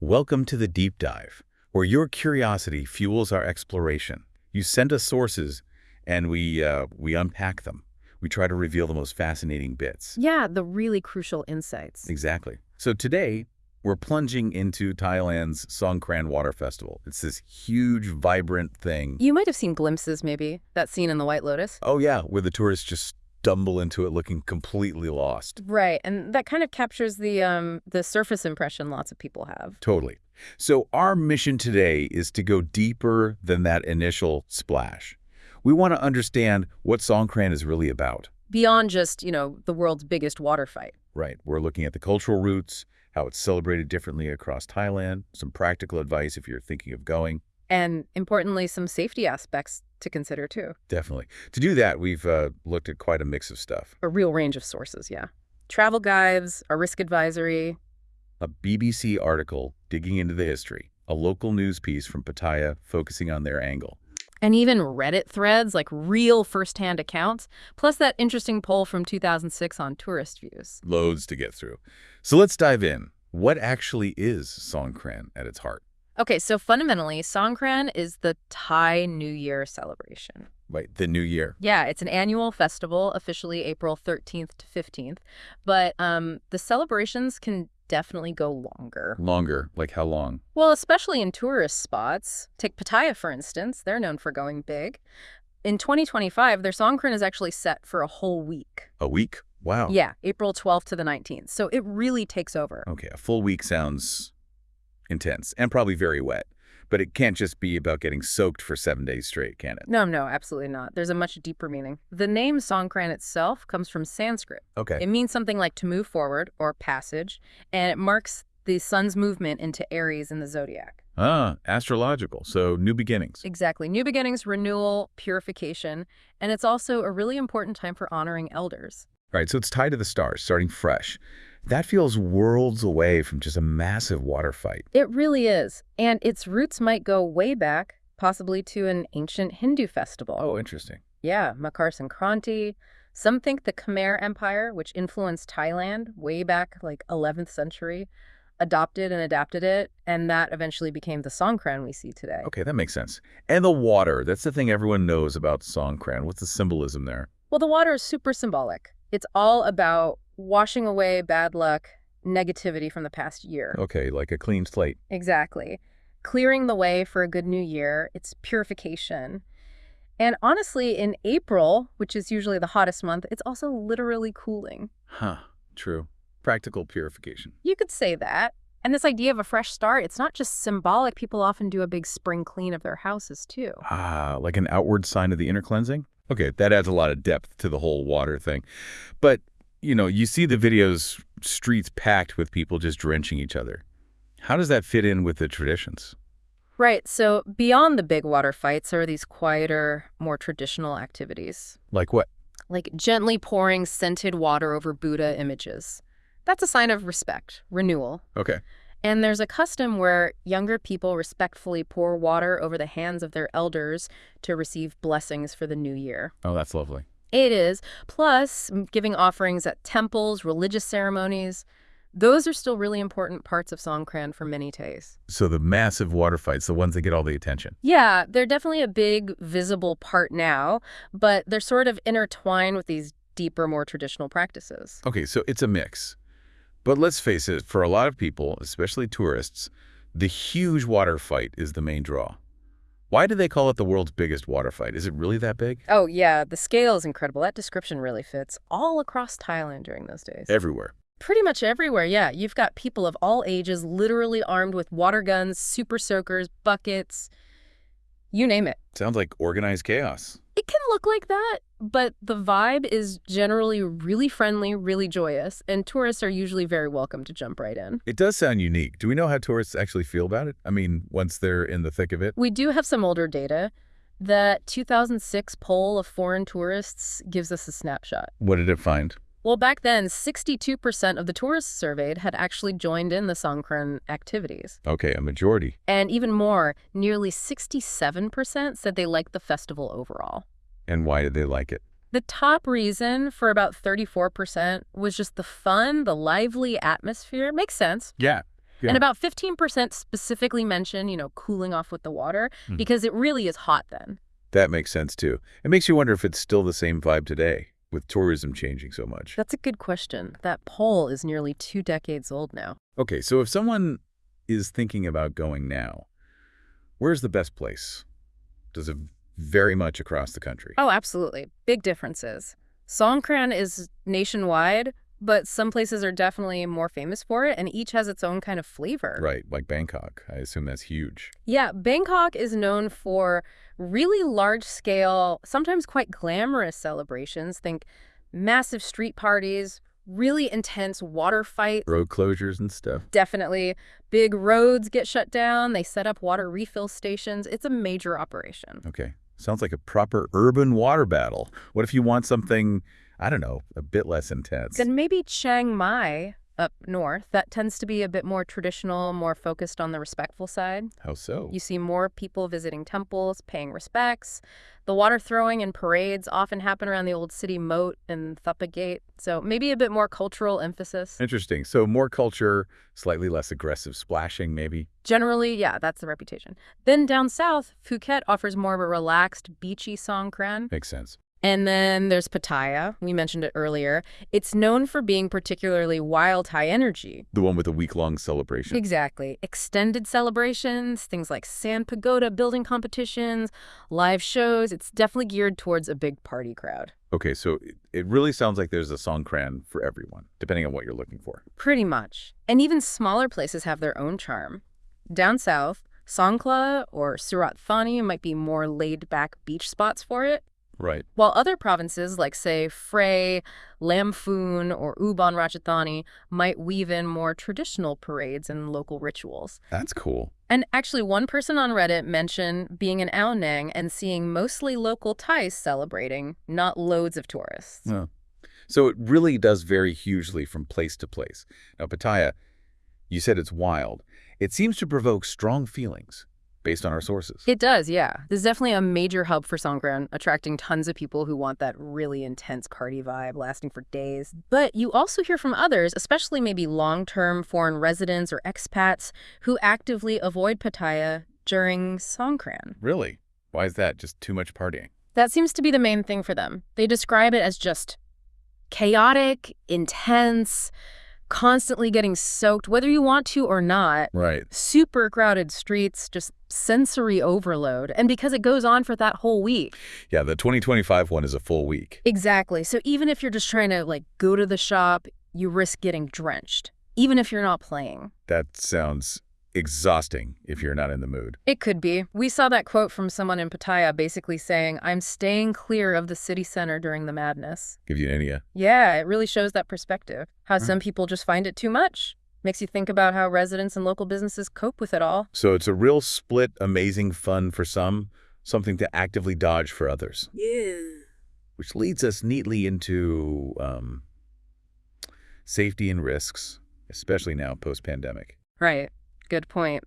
Welcome to the Deep Dive, where your curiosity fuels our exploration. You send us sources, and we unpack them. We try to reveal the most fascinating bits. Yeah, the really crucial insights. Exactly. So today, we're plunging into Thailand's Songkran Water Festival. It's this huge, vibrant thing. You might have seen glimpses, maybe, that scene in the White Lotus. Oh yeah, where the tourists just stumble into it looking completely lost. Right, and that kind of captures the surface impression lots of people have. Totally. So our mission today is to go deeper than that initial splash. We want to understand what Songkran is really about. Beyond just, the world's biggest water fight. Right. We're looking at the cultural roots, how it's celebrated differently across Thailand, some practical advice if you're thinking of going. And importantly, some safety aspects to consider, too. Definitely. To do that, we've looked at quite a mix of stuff. A real range of sources, yeah. Travel guides, a risk advisory. A BBC article digging into the history. A local news piece from Pattaya focusing on their angle. And even Reddit threads, like real first-hand accounts, plus that interesting poll from 2006 on tourist views. Loads to get through. So let's dive in. What actually is Songkran at its heart? Okay, so fundamentally, Songkran is the Thai New Year celebration. Right, the New Year. Yeah, it's an annual festival, officially April 13th to 15th. But the celebrations can definitely go longer. Longer? Like how long? Well, especially in tourist spots. Take Pattaya, for instance. They're known for going big. In 2025, their Songkran is actually set for a whole week. A week? Wow. Yeah, April 12th to the 19th. So it really takes over. Okay, a full week sounds intense and probably very wet. But it can't just be about getting soaked for 7 days straight, can it? No, absolutely not. There's a much deeper meaning. The name Songkran itself comes from Sanskrit. Okay. It means something like to move forward or passage, and it marks the sun's movement into Aries in the zodiac. Ah, astrological. So new beginnings. Exactly. New beginnings, renewal, purification, and it's also a really important time for honoring elders. Right, so it's tied to the stars, starting fresh. That feels worlds away from just a massive water fight. It really is. And its roots might go way back, possibly to an ancient Hindu festival. Oh, interesting. Yeah, Makar Sankranti. Some think the Khmer Empire, which influenced Thailand way back like 11th century, adopted and adapted it, and that eventually became the Songkran we see today. Okay, that makes sense. And the water, that's the thing everyone knows about Songkran. What's the symbolism there? Well, the water is super symbolic. It's all about washing away bad luck, negativity from the past year. Okay, like a clean slate. Exactly. Clearing the way for a good new year. It's purification. And honestly, in April, which is usually the hottest month, it's also literally cooling. Huh, true. Practical purification. You could say that. And this idea of a fresh start, it's not just symbolic. People often do a big spring clean of their houses, too. Ah, like an outward sign of the inner cleansing? Okay, that adds a lot of depth to the whole water thing. But, you see the videos, streets packed with people just drenching each other. How does that fit in with the traditions? Right, so beyond the big water fights are these quieter, more traditional activities. Like what? Like gently pouring scented water over Buddha images. That's a sign of respect, renewal. Okay. And there's a custom where younger people respectfully pour water over the hands of their elders to receive blessings for the new year. Oh, that's lovely. It is. Plus, giving offerings at temples, religious ceremonies. Those are still really important parts of Songkran for many Thais. So the massive water fights, the ones that get all the attention. Yeah, they're definitely a big, visible part now, but they're sort of intertwined with these deeper, more traditional practices. Okay, so it's a mix. But let's face it, for a lot of people, especially tourists, the huge water fight is the main draw. Why do they call it the world's biggest water fight? Is it really that big? Oh, yeah, the scale is incredible. That description really fits all across Thailand during those days. Everywhere. Pretty much everywhere, yeah. You've got people of all ages literally armed with water guns, super soakers, buckets, you name it. Sounds like organized chaos. It can look like that, but the vibe is generally really friendly, really joyous, and tourists are usually very welcome to jump right in. It does sound unique. Do we know how tourists actually feel about it? I mean, once they're in the thick of it? We do have some older data. The 2006 poll of foreign tourists gives us a snapshot. What did it find? Well, back then, 62% of the tourists surveyed had actually joined in the Songkran activities. Okay, a majority. And even more, nearly 67% said they liked the festival overall. And why did they like it? The top reason for about 34% was just the fun, the lively atmosphere. Makes sense. Yeah. Yeah. And about 15% specifically mention, cooling off with the water because it really is hot then. That makes sense, too. It makes you wonder if it's still the same vibe today, with tourism changing so much. That's a good question. That poll is nearly 2 decades old now. Okay, so if someone is thinking about going now, where's the best place? Does it vary much across the country? Oh, absolutely. Big differences. Songkran is nationwide, but some places are definitely more famous for it, and each has its own kind of flavor. Right, like Bangkok. I assume that's huge. Yeah, Bangkok is known for really large-scale, sometimes quite glamorous celebrations. Think massive street parties, really intense water fights. Road closures and stuff. Definitely. Big roads get shut down. They set up water refill stations. It's a major operation. Okay. Sounds like a proper urban water battle. What if you want something, I don't know, a bit less intense? Then maybe Chiang Mai up north. That tends to be a bit more traditional, more focused on the respectful side. How so? You see more people visiting temples, paying respects. The water throwing and parades often happen around the old city moat and Thapa Gate, so maybe a bit more cultural emphasis. Interesting. So more culture, slightly less aggressive splashing, maybe? Generally, yeah, that's the reputation. Then down south, Phuket offers more of a relaxed, beachy Songkran. Makes sense. And then there's Pattaya. We mentioned it earlier. It's known for being particularly wild, high energy. The one with a week-long celebration. Exactly. Extended celebrations, things like sand pagoda building competitions, live shows. It's definitely geared towards a big party crowd. Okay, so it really sounds like there's a Songkran for everyone, depending on what you're looking for. Pretty much. And even smaller places have their own charm. Down south, Songkhla or Surat Thani might be more laid-back beach spots for it. Right. While other provinces like, say, Phrae, Lamphun, or Ubon Ratchathani might weave in more traditional parades and local rituals. That's cool. And actually, one person on Reddit mentioned being in Ao Nang and seeing mostly local Thais celebrating, not loads of tourists. Yeah. So it really does vary hugely from place to place. Now, Pattaya, you said it's wild. It seems to provoke strong feelings. Based on our sources. It does, yeah. This is definitely a major hub for Songkran, attracting tons of people who want that really intense party vibe lasting for days. But you also hear from others, especially maybe long-term foreign residents or expats, who actively avoid Pattaya during Songkran. Really? Why is that? Just too much partying? That seems to be the main thing for them. They describe it as just chaotic, intense, constantly getting soaked, whether you want to or not. Right. Super crowded streets, just sensory overload. And because it goes on for that whole week. Yeah, the 2025 one is a full week. Exactly. So even if you're just trying to, go to the shop, you risk getting drenched, even if you're not playing. That sounds exhausting if you're not in the mood. It could be. We saw that quote from someone in Pattaya basically saying, "I'm staying clear of the city center during the madness." Gives you an idea. Yeah, it really shows that perspective. How some people just find it too much. Makes you think about how residents and local businesses cope with it all. So it's a real split, amazing fun for some, something to actively dodge for others. Yeah. Which leads us neatly into safety and risks, especially now post-pandemic. Right. Good point.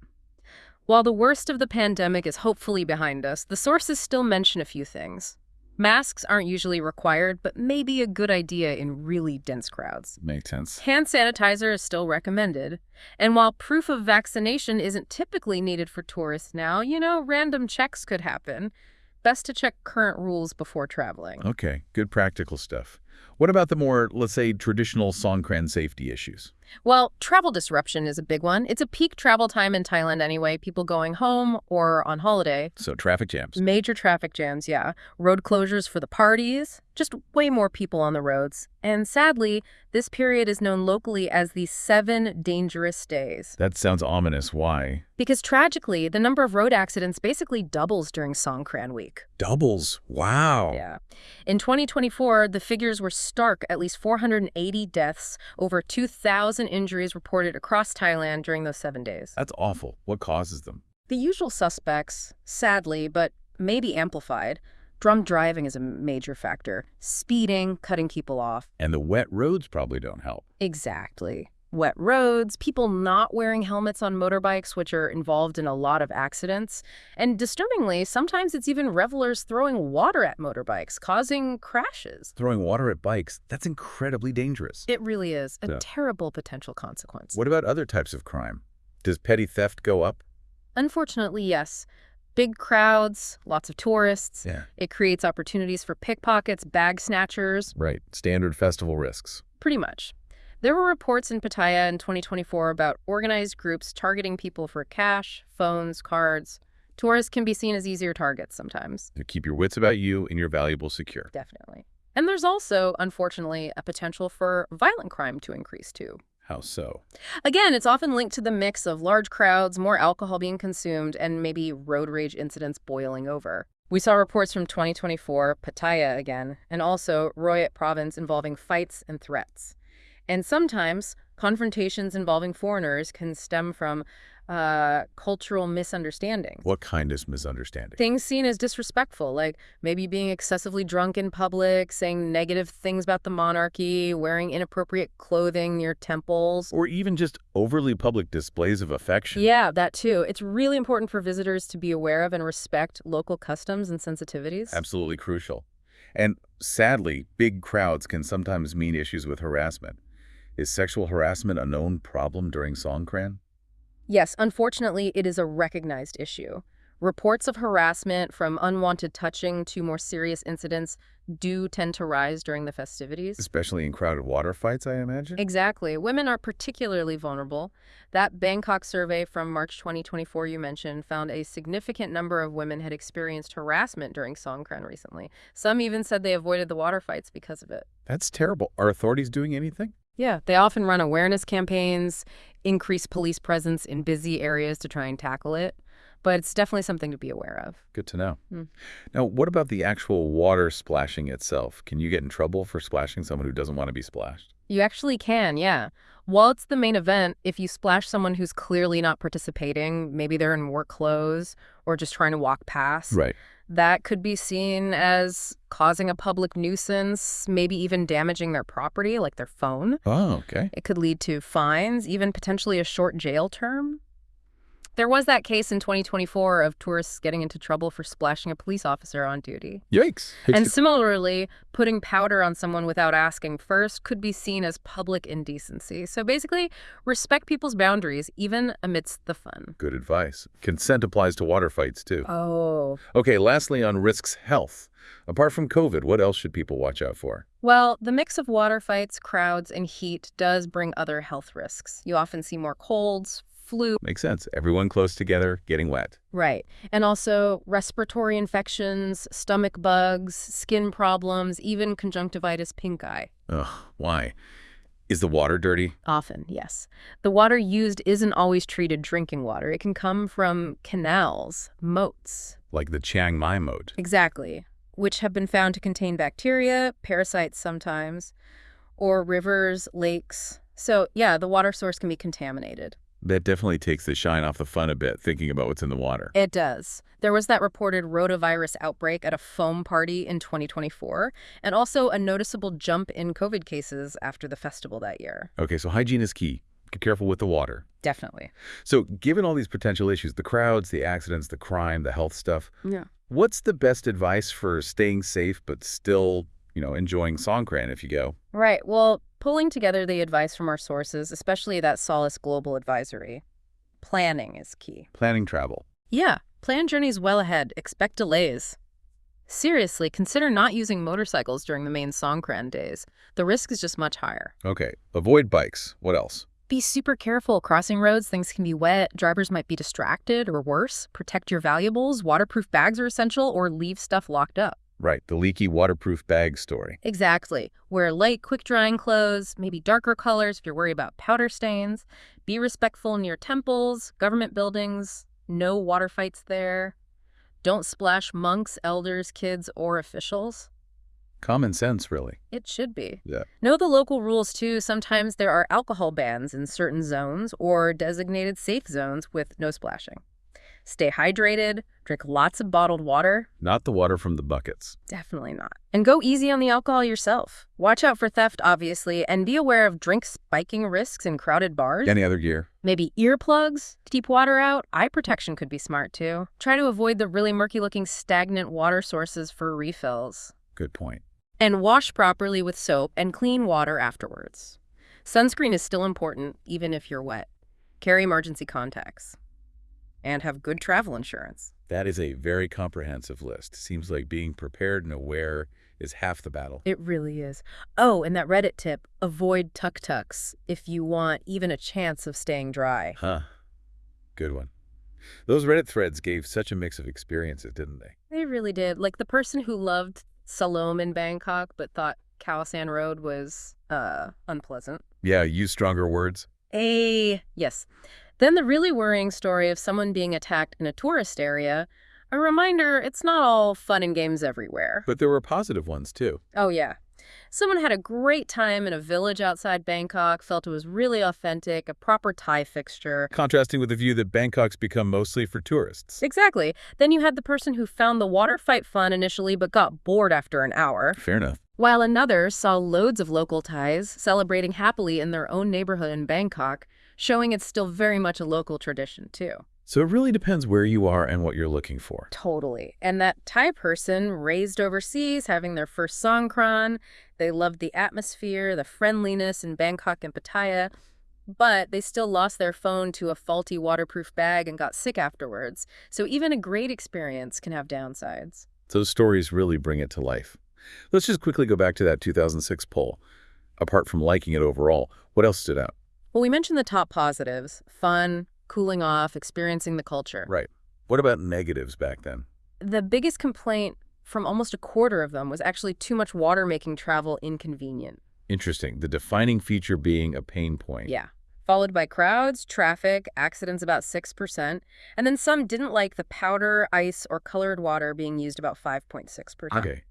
While the worst of the pandemic is hopefully behind us, the sources still mention a few things. Masks aren't usually required, but may be a good idea in really dense crowds. Makes sense. Hand sanitizer is still recommended. And while proof of vaccination isn't typically needed for tourists now, random checks could happen. Best to check current rules before traveling. Okay, good practical stuff. What about the more, let's say, traditional Songkran safety issues? Well, travel disruption is a big one. It's a peak travel time in Thailand anyway, people going home or on holiday. So traffic jams. Major traffic jams, yeah. Road closures for the parties, just way more people on the roads. And sadly, this period is known locally as the 7 dangerous days. That sounds ominous. Why? Because tragically, the number of road accidents basically doubles during Songkran week. Doubles? Wow. Yeah. In 2024, the figures were stark, at least 480 deaths, over 2,000 injuries reported across Thailand during those 7 days. That's awful. What causes them? The usual suspects, sadly, but maybe amplified. Drunk driving is a major factor. Speeding, cutting people off. And the wet roads probably don't help. Exactly. Wet roads, people not wearing helmets on motorbikes, which are involved in a lot of accidents. And disturbingly, sometimes it's even revelers throwing water at motorbikes, causing crashes. Throwing water at bikes, that's incredibly dangerous. It really is a terrible potential consequence. What about other types of crime? Does petty theft go up? Unfortunately, yes. Big crowds, lots of tourists. Yeah. It creates opportunities for pickpockets, bag snatchers. Right. Standard festival risks. Pretty much. There were reports in Pattaya in 2024 about organized groups targeting people for cash, phones, cards. Tourists can be seen as easier targets sometimes. To keep your wits about you and your valuables secure. Definitely. And there's also, unfortunately, a potential for violent crime to increase too. How so? Again, it's often linked to the mix of large crowds, more alcohol being consumed, and maybe road rage incidents boiling over. We saw reports from 2024, Pattaya again, and also Royat province involving fights and threats. And sometimes confrontations involving foreigners can stem from cultural misunderstandings. What kind of misunderstanding? Things seen as disrespectful, like maybe being excessively drunk in public, saying negative things about the monarchy, wearing inappropriate clothing near temples. Or even just overly public displays of affection. Yeah, that too. It's really important for visitors to be aware of and respect local customs and sensitivities. Absolutely crucial. And sadly, big crowds can sometimes mean issues with harassment. Is sexual harassment a known problem during Songkran? Yes, unfortunately, it is a recognized issue. Reports of harassment, from unwanted touching to more serious incidents, do tend to rise during the festivities. Especially in crowded water fights, I imagine? Exactly. Women are particularly vulnerable. That Bangkok survey from March 2024 you mentioned found a significant number of women had experienced harassment during Songkran recently. Some even said they avoided the water fights because of it. That's terrible. Are authorities doing anything? Yeah, they often run awareness campaigns, increase police presence in busy areas to try and tackle it. But it's definitely something to be aware of. Good to know. Now, what about the actual water splashing itself? Can you get in trouble for splashing someone who doesn't want to be splashed? You actually can, yeah. While it's the main event, if you splash someone who's clearly not participating, maybe they're in work clothes or just trying to walk past, Right. that could be seen as causing a public nuisance, maybe even damaging their property, like their phone. Oh, okay. It could lead to fines, even potentially a short jail term. There was that case in 2024 of tourists getting into trouble for splashing a police officer on duty. Yikes. And similarly, putting powder on someone without asking first could be seen as public indecency. So basically, respect people's boundaries, even amidst the fun. Good advice. Consent applies to water fights, too. Oh. Okay, lastly, on risks health. Apart from COVID, what else should people watch out for? Well, the mix of water fights, crowds, and heat does bring other health risks. You often see more colds, flu. Makes sense. Everyone close together, getting wet. Right. And also respiratory infections, stomach bugs, skin problems, even conjunctivitis pink eye. Ugh, why? Is the water dirty? Often, yes. The water used isn't always treated drinking water. It can come from canals, moats. Like the Chiang Mai moat. Exactly. Which have been found to contain bacteria, parasites sometimes, or rivers, lakes. So, yeah, the water source can be contaminated. That definitely takes the shine off the fun a bit, thinking about what's in the water. It does. There was that reported rotavirus outbreak at a foam party in 2024, and also a noticeable jump in COVID cases after the festival that year. Okay, so hygiene is key. Be careful with the water. Definitely. So given all these potential issues, the crowds, the accidents, the crime, the health stuff, Yeah. what's the best advice for staying safe but still, enjoying Songkran if you go? Right. Well, pulling together the advice from our sources, especially that Solace Global Advisory, planning is key. Planning travel. Yeah. Plan journeys well ahead. Expect delays. Seriously, consider not using motorcycles during the main Songkran days. The risk is just much higher. Okay, avoid bikes. What else? Be super careful. Crossing roads, things can be wet. Drivers might be distracted or worse. Protect your valuables. Waterproof bags are essential, or leave stuff locked up. Right, the leaky waterproof bag story. Exactly. Wear light, quick-drying clothes, maybe darker colors if you're worried about powder stains. Be respectful near temples, government buildings. No water fights there. Don't splash monks, elders, kids, or officials. Common sense, really. It should be. Yeah. Know the local rules, too. Sometimes there are alcohol bans in certain zones or designated safe zones with no splashing. Stay hydrated. Drink lots of bottled water. Not the water from the buckets. Definitely not. And go easy on the alcohol yourself. Watch out for theft, obviously, and be aware of drink spiking risks in crowded bars. Any other gear? Maybe earplugs to keep water out. Eye protection could be smart, too. Try to avoid the really murky-looking stagnant water sources for refills. Good point. And wash properly with soap and clean water afterwards. Sunscreen is still important, even if you're wet. carry emergency contacts, and have good travel insurance. That is a very comprehensive list. Seems like being prepared and aware is half the battle. It really is. Oh, and that Reddit tip, avoid tuk-tuks if you want even a chance of staying dry. Huh. Good one. Those Reddit threads gave such a mix of experiences, didn't they? They really did. Like the person who loved Salom in Bangkok but thought Khao San Road was, unpleasant. Yeah, use stronger words. Yes. Then the really worrying story of someone being attacked in a tourist area. A reminder, it's not all fun and games everywhere. But there were positive ones, too. Oh, yeah. Someone had a great time in a village outside Bangkok, felt it was really authentic, a proper Thai fixture. Contrasting with the view that Bangkok's become mostly for tourists. Exactly. Then you had the person who found the water fight fun initially but got bored after an hour. Fair enough. While another saw loads of local Thais celebrating happily in their own neighborhood in Bangkok, showing it's still very much a local tradition, too. So it really depends where you are and what you're looking for. Totally. And that Thai person raised overseas, having their first Songkran, they loved the atmosphere, the friendliness in Bangkok and Pattaya, but they still lost their phone to a faulty waterproof bag and got sick afterwards. So even a great experience can have downsides. Those stories really bring it to life. Let's just quickly go back to that 2006 poll. Apart from liking it overall, what else stood out? Well, we mentioned the top positives: fun, cooling off, experiencing the culture. Right. What about negatives back then? The biggest complaint from almost a quarter of them was actually too much water making travel inconvenient. Interesting. The defining feature being a pain point. Yeah. Followed by crowds, traffic, accidents about 6%, and then some didn't like the powder, ice, or colored water being used about 5.6%. Okay.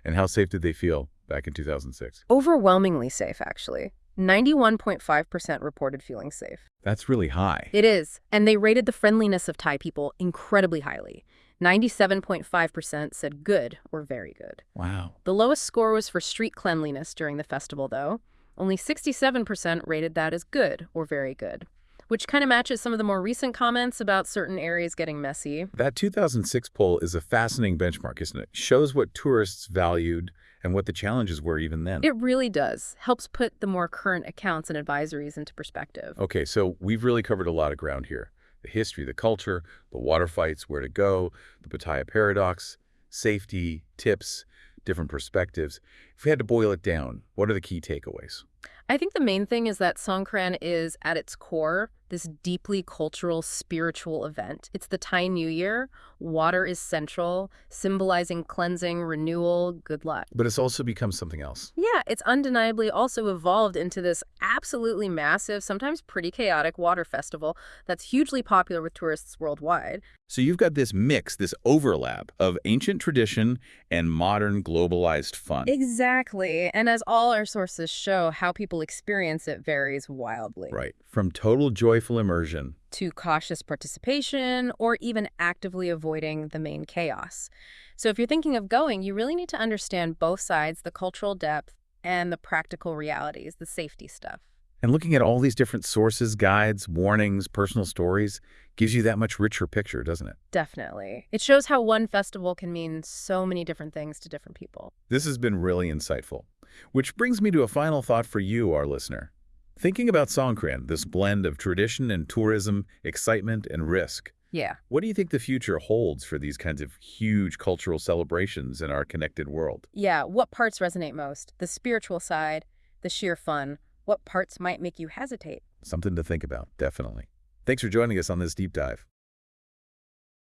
And how safe did they feel back in 2006? Overwhelmingly safe, actually. 91.5% reported feeling safe. That's really high. It is, and they rated the friendliness of Thai people incredibly highly. 97.5% said good or very good. Wow. The lowest score was for street cleanliness during the festival, though. Only 67% rated that as good or very good, which kind of matches some of the more recent comments about certain areas getting messy. That 2006 poll is a fascinating benchmark, isn't it? Shows what tourists valued and what the challenges were even then. It really does. Helps put the more current accounts and advisories into perspective. Okay, so we've really covered a lot of ground here. The history, the culture, the water fights, where to go, the Pattaya paradox, safety, tips, different perspectives. If we had to boil it down, what are the key takeaways? I think the main thing is that Songkran is, at its core, this deeply cultural, spiritual event. It's the Thai New Year. Water is central, symbolizing cleansing, renewal, good luck. But it's also become something else. Yeah, it's undeniably also evolved into this absolutely massive, sometimes pretty chaotic water festival that's hugely popular with tourists worldwide. So you've got this mix, this overlap of ancient tradition and modern globalized fun. Exactly. And as all our sources show, how people experience it varies wildly. Right. From total joyful immersion to cautious participation or even actively avoiding the main chaos. So if you're thinking of going, you really need to understand both sides, the cultural depth and the practical realities, the safety stuff. And looking at all these different sources, guides, warnings, personal stories gives you that much richer picture, doesn't it? Definitely. It shows how one festival can mean so many different things to different people. This has been really insightful. Which brings me to a final thought for you, our listener. Thinking about Songkran, this blend of tradition and tourism, excitement and risk. Yeah. What do you think the future holds for these kinds of huge cultural celebrations in our connected world? Yeah, what parts resonate most? The spiritual side, the sheer fun. What parts might make you hesitate? Something to think about, definitely. Thanks for joining us on this deep dive.